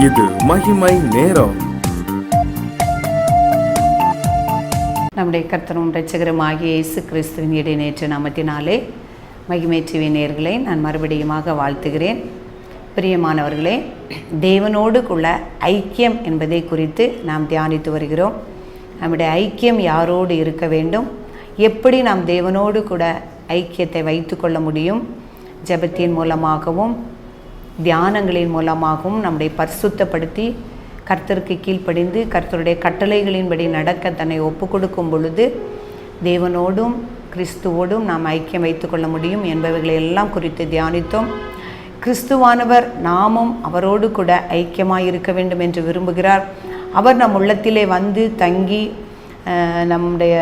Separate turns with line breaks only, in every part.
இது மகிமை நேரம்.
நம்முடைய கர்த்தரும் இரட்சகருமாகிய இயேசு கிறிஸ்துவின் இடைநேற்று நாமத்தினாலே மகிமை டிவி நேயர்களை நான் மறுபடியுமாக வாழ்த்துகிறேன். பிரியமானவர்களே, தேவனோடுக்குள்ள ஐக்கியம் என்பதை குறித்து நாம் தியானித்து வருகிறோம். நம்முடைய ஐக்கியம் யாரோடு இருக்க வேண்டும், எப்படி நாம் தேவனோடு கூட ஐக்கியத்தை வைத்து கொள்ள முடியும், ஜெபத்தின் மூலமாகவும் தியானங்களின் மூலமாகவும் நம்முடைய பரிசுத்தப்படுத்தி கர்த்தருக்கு கீழ்ப்படிந்து கர்த்தருடைய கட்டளைகளின்படி நடக்க தன்னை ஒப்பு கொடுக்கும் பொழுது தேவனோடும் கிறிஸ்துவோடும் நாம் ஐக்கியம் வைத்து கொள்ள முடியும் என்பவைகளை எல்லாம் குறித்து தியானித்தோம். கிறிஸ்துவானவர் நாமும் அவரோடு கூட ஐக்கியமாக இருக்க வேண்டும் என்று விரும்புகிறார். அவர் நம் உள்ளத்திலே வந்து தங்கி நம்முடைய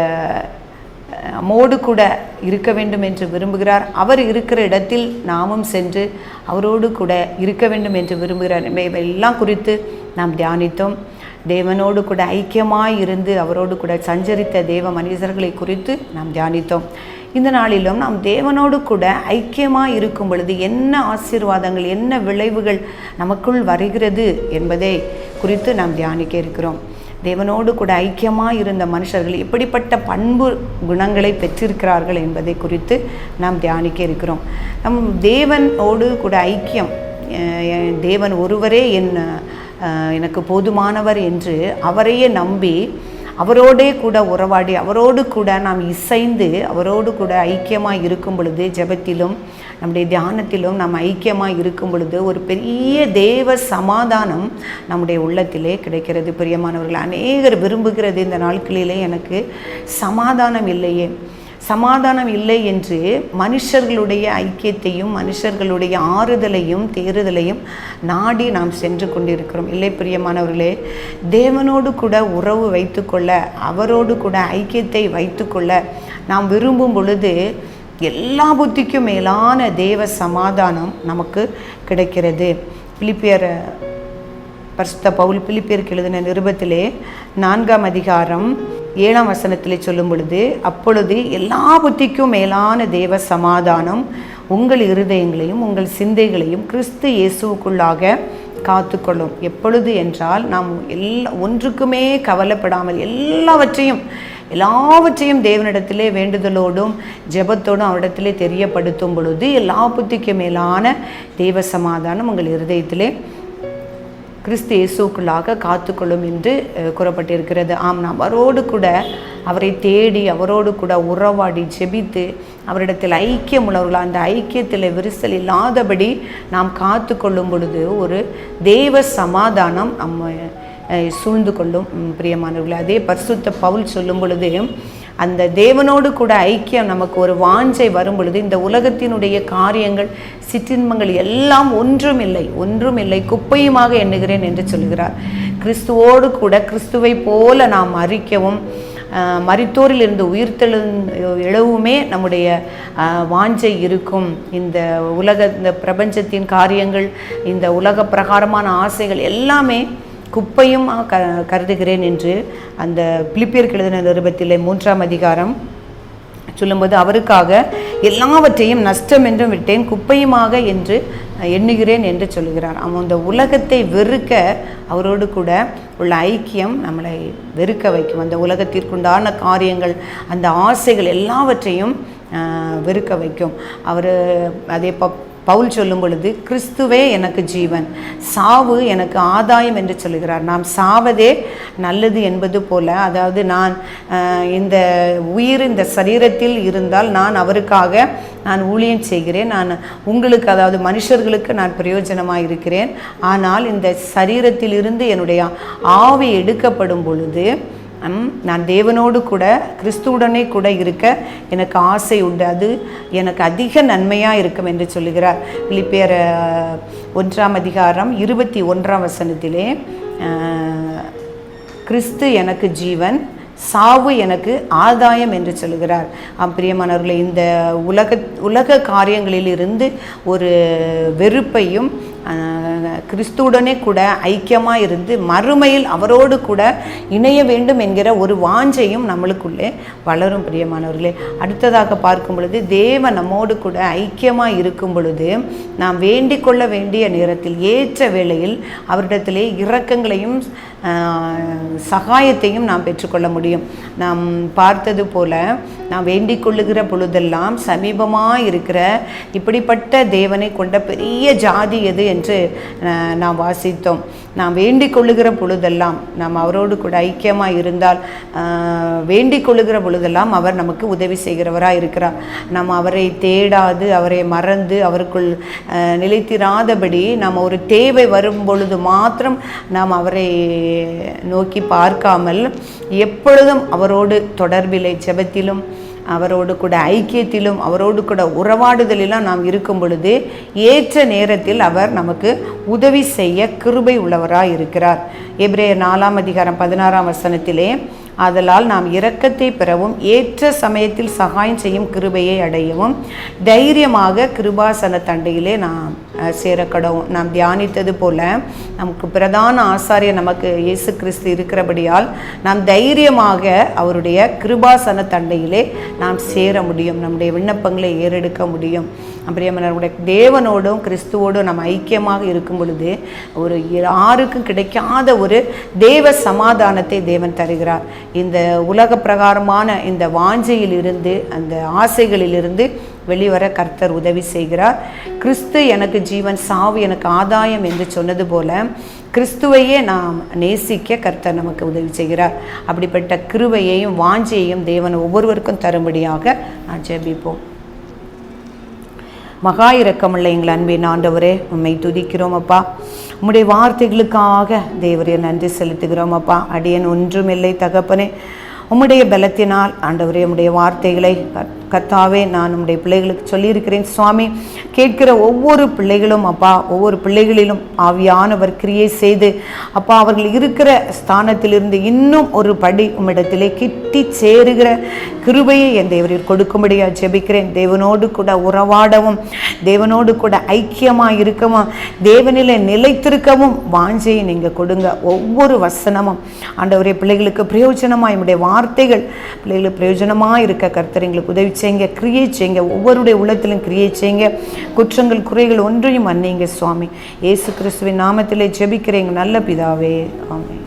நம்மோடு கூட இருக்க வேண்டும் என்று விரும்புகிறார். அவர் இருக்கிற இடத்தில் நாமும் சென்று அவரோடு கூட இருக்க வேண்டும் என்று விரும்புகிறார். எல்லாம் குறித்து நாம் தியானித்தோம். தேவனோடு கூட ஐக்கியமாய் இருந்து அவரோடு கூட சஞ்சரித்த தேவ மனிதர்களை குறித்து நாம் தியானித்தோம். இந்த நாளிலும் நாம் தேவனோடு கூட ஐக்கியமாக இருக்கும் பொழுது என்ன ஆசீர்வாதங்கள், என்ன விளைவுகள் நமக்குள் வருகிறது என்பதை குறித்து நாம் தியானிக்க இருக்கிறோம். தேவனோடு கூட ஐக்கியமாக இருந்த மனுஷர்கள் எப்படிப்பட்ட பண்பு குணங்களை பெற்றிருக்கிறார்கள் என்பதை குறித்து நாம் தியானிக்க இருக்கிறோம். நம் தேவனோடு கூட ஐக்கியம், தேவன் ஒருவரே எனக்கு போதுமானவர் என்று அவரையே நம்பி அவரோடே கூட உறவாடி அவரோடு கூட நாம் இசைந்து அவரோடு கூட ஐக்கியமாக இருக்கும் பொழுது, ஜெபத்திலும் நம்முடைய தியானத்திலும் நாம் ஐக்கியமாக இருக்கும் பொழுது ஒரு பெரிய தேவ சமாதானம் நம்முடைய உள்ளத்திலே கிடைக்கிறது. பிரியமானவர்கள், அநேகர் விரும்புகிறது இந்த நாட்களிலே எனக்கு சமாதானம் இல்லையே, சமாதானம் இல்லை என்று மனுஷர்களுடைய ஐக்கியத்தையும் மனுஷர்களுடைய ஆறுதலையும் தேறுதலையும் நாடி நாம் சென்று கொண்டிருக்கிறோம். இல்லை பிரியமானவர்களே, தேவனோடு கூட உறவு வைத்துக்கொள்ள, அவரோடு கூட ஐக்கியத்தை வைத்துக்கொள்ள நாம் விரும்பும் பொழுது எல்லா புத்திக்கும் மேலான தேவ சமாதானம் நமக்கு கிடைக்கிறது. பரிசுத்த பவுல் பிலிப்பியருக்கு எழுதின நிருபத்திலே 4ஆம் அதிகாரம் 7ஆம் வசனத்திலே சொல்லும் பொழுது, அப்பொழுது எல்லா புத்திக்கும் மேலான தேவ சமாதானம் உங்கள் இருதயங்களையும் உங்கள் சிந்தைகளையும் கிறிஸ்து இயேசுவுக்குள்ளாக காத்துக்கொள்ளும். எப்பொழுது என்றால், நாம் ஒன்றுக்குமே கவலைப்படாமல் எல்லாவற்றையும் தேவனிடத்திலே வேண்டுதலோடும் ஜெபத்தோடும் அவரிடத்திலே தெரியப்படுத்தும் பொழுது எல்லா புத்திக்கு மேலான தேவ சமாதானம் உங்கள் இருதயத்திலே கிறிஸ்து இயேசுக்குள்ளாக காத்துக்கொள்ளும் என்று கூறப்பட்டிருக்கிறது. ஆம், நாம் அவரோடு கூட அவரை தேடி அவரோடு கூட உறவாடி ஜெபித்து அவரிடத்தில் ஐக்கியம் உள்ளவர்களாக அந்த ஐக்கியத்தில் விரிசல் இல்லாதபடி நாம் காத்து கொள்ளும் பொழுது ஒரு தேவ சமாதானம் நம்ம சூழ்ந்து கொள்ளும். பிரியமானவர்களே, அதே பரிசுத்த பவுல் சொல்லும் பொழுது, அந்த தேவனோடு கூட ஐக்கியம் நமக்கு ஒரு வாஞ்சை வரும் பொழுது இந்த உலகத்தினுடைய காரியங்கள் சிற்றின்பங்கள் எல்லாம் ஒன்றுமில்லை குப்பையுமாக எண்ணுகிறேன் என்று சொல்கிறார். கிறிஸ்துவோடு கூட கிறிஸ்துவை போல நாம் அறிக்கவும் மரித்தோரில் இருந்து எழுவுமே நம்முடைய வாஞ்சை இருக்கும். இந்த பிரபஞ்சத்தின் காரியங்கள், இந்த உலக பிரகாரமான ஆசைகள் எல்லாமே குப்பையும் கருதுகிறேன் என்று அந்த பிலிப்பியருக்கு எழுதின நிருபத்திலே 3ஆம் அதிகாரம் சொல்லும்போது, அவருக்காக எல்லாவற்றையும் நஷ்டம் என்றும் விட்டேன், குப்பையுமாக என்று எண்ணுகிறேன் என்று சொல்கிறார். அவன் அந்த உலகத்தை வெறுக்க அவரோடு கூட உள்ள ஐக்கியம் நம்மளை வெறுக்க வைக்கும். அந்த உலகத்திற்குண்டான காரியங்கள், அந்த ஆசைகள் எல்லாவற்றையும் வெறுக்க வைக்கும். அவர் அதே பவுல் சொல்லும் பொழுது, கிறிஸ்துவே எனக்கு ஜீவன், சாவு எனக்கு ஆதாயம் என்று சொல்கிறார். நாம் சாவதே நல்லது என்பது போல, அதாவது நான் இந்த இந்த சரீரத்தில் இருந்தால் நான் அவருக்காக ஊழியம் செய்கிறேன், நான் உங்களுக்கு, அதாவது மனுஷர்களுக்கு நான் பிரயோஜனமாக இருக்கிறேன். ஆனால் இந்த சரீரத்தில் இருந்து என்னுடைய ஆவி எடுக்கப்படும் பொழுது நான் தேவனோடு கூட கிறிஸ்துவுடனே கூட இருக்க எனக்கு ஆசை உண்டு, அது எனக்கு அதிக நன்மையாக இருக்கும் என்று சொல்லுகிறார். பிலிப்பியர் 1ஆம் அதிகாரம் 21ஆம் வசனத்திலே, கிறிஸ்து எனக்கு ஜீவன், சாவு எனக்கு ஆதாயம் என்று சொல்கிறார். பிரியமானவர்களே, இந்த உலக காரியங்களிலிருந்து ஒரு வெறுப்பையும் கிறிஸ்துவுடனே கூட ஐக்கியமாக இருந்து மறுமையில் அவரோடு கூட இணைய வேண்டும் என்கிற ஒரு வாஞ்சையும் நம்மளுக்குள்ளே வளரும். பிரியமானவர்களே, அடுத்ததாக பார்க்கும் பொழுது தேவன் நம்மோடு கூட ஐக்கியமாக இருக்கும் பொழுது நாம் வேண்டிக் கொள்ள வேண்டிய நேரத்தில் ஏற்ற வேளையில் அவரிடத்திலே இரக்கங்களையும் சகாயத்தையும் நாம் பெற்றுக்கொள்ள முடியும். நாம் பார்த்தது போல நாம் வேண்டிக் கொள்ளுகிற பொழுதெல்லாம் சமீபமாக இருக்கிற இப்படிப்பட்ட தேவனை கொண்ட பெரிய ஜாதி எது என்று நாம் வாசித்தோம். நாம் வேண்டிக் கொள்ளுகிற பொழுதெல்லாம் நாம் அவரோடு கூட ஐக்கியமாக இருந்தால் வேண்டிக் கொள்ளுகிற பொழுதெல்லாம் அவர் நமக்கு உதவி செய்கிறவராக இருக்கிறார். நாம் அவரை தேடாது அவரை மறந்து அவருக்குள் நிலைத்திராதபடி நாம் ஒரு தேவை வரும் பொழுது மாத்திரம் நாம் அவரை நோக்கி பார்க்காமல் எப்பொழுதும் அவரோடு தொடர்பிலே ஜெபத்திலும் அவரோடு கூட ஐக்கியத்திலும் அவரோடு கூட உறவாடுதலிலும் நாம் இருக்கும் பொழுது ஏற்ற நேரத்தில் அவர் நமக்கு உதவி செய்ய கிருபை உள்ளவராய் இருக்கிறார். எபிரேயர் 4:16 ஆதலால் நாம் இரக்கத்தை பெறவும் ஏற்ற சமயத்தில் சகாயம் செய்யும் கிருபையை அடையவும் தைரியமாக கிருபாசன தண்டையிலே நாம் சேரக்கடவும். நாம் தியானித்தது போல நமக்கு பிரதான ஆசாரியர் நமக்கு இயேசு கிறிஸ்து இருக்கிறபடியால் நாம் தைரியமாக அவருடைய கிருபாசன தண்டையிலே நாம் சேர முடியும். நம்முடைய விண்ணப்பங்களை ஏறெடுக்க முடியும். அப்படியே நம்முடைய தேவனோடும் கிறிஸ்துவோடும் நம்ம ஐக்கியமாக இருக்கும் பொழுது ஒரு யாருக்கும் கிடைக்காத ஒரு தேவ சமாதானத்தை தேவன் தருகிறார். இந்த உலக பிரகாரமான இந்த வாஞ்சையிலிருந்து அந்த ஆசைகளிலிருந்து வெளிவர கர்த்தர் உதவி செய்கிறார். கிறிஸ்து எனக்கு ஜீவன், சாவு எனக்கு ஆதாயம் என்று சொன்னது போல கிறிஸ்துவையே நாம் நேசிக்க கர்த்தர் நமக்கு உதவி செய்கிறார். அப்படிப்பட்ட கிருபையையும் வாஞ்சையையும் தேவன் ஒவ்வொருவருக்கும் தரும்படியாக நான் ஜெபிப்போம். மகா இரக்கமுள்ள எங்கள் அன்பின் ஆண்டவரே, உம்மை துதிக்கிறோம் அப்பா. உம்முடைய வார்த்தைகளுக்காக தேவரே நன்றி செலுத்துகிறோம் அப்பா. அடியேன் ஒன்றுமில்லை தகப்பனே, உம்முடைய பலத்தினால் ஆண்டவரே உம்முடைய வார்த்தைகளை கர்த்தாவே நான் உம்முடைய பிள்ளைகளுக்கு சொல்லியிருக்கிறேன் சுவாமி. கேட்கிற ஒவ்வொரு பிள்ளைகளும் அப்பா, ஒவ்வொரு பிள்ளைகளிலும் ஆவியானவர் கிரியை செய்து அப்பா அவர்கள் இருக்கிற ஸ்தானத்திலிருந்து இன்னும் ஒரு படி உம்மிடத்திலே கிட்டி சேருகிற கிருபையை என் தேவரில் கொடுக்கும்படியாக ஜெபிக்கிறேன். தேவனோடு கூட உறவாடவும் தேவனோடு கூட ஐக்கியமாக இருக்கவும் தேவனிலே நிலைத்திருக்கவும் வாஞ்சையை நீங்கள் கொடுங்க. ஒவ்வொரு வசனமும் ஆண்டவரே பிள்ளைகளுக்கு பிரயோஜனமாக என்னுடைய வார்த்தைகள் பிள்ளைகளுக்கு பிரயோஜனமாக இருக்க கர்த்தர் எங்களுக்கு உதவி செய்யுங்க, கிரியை செய்யுங்க. ஒவ்வொருடைய உள்ளத்திலும் கிரியை செய்யுங்க. குற்றங்கள் குறைகள் ஒன்றையும் மன்னிங்க சுவாமி. இயேசு கிறிஸ்துவின் நாமத்திலே ஜெபிக்கிறேன் நல்ல பிதாவே, ஆமென்.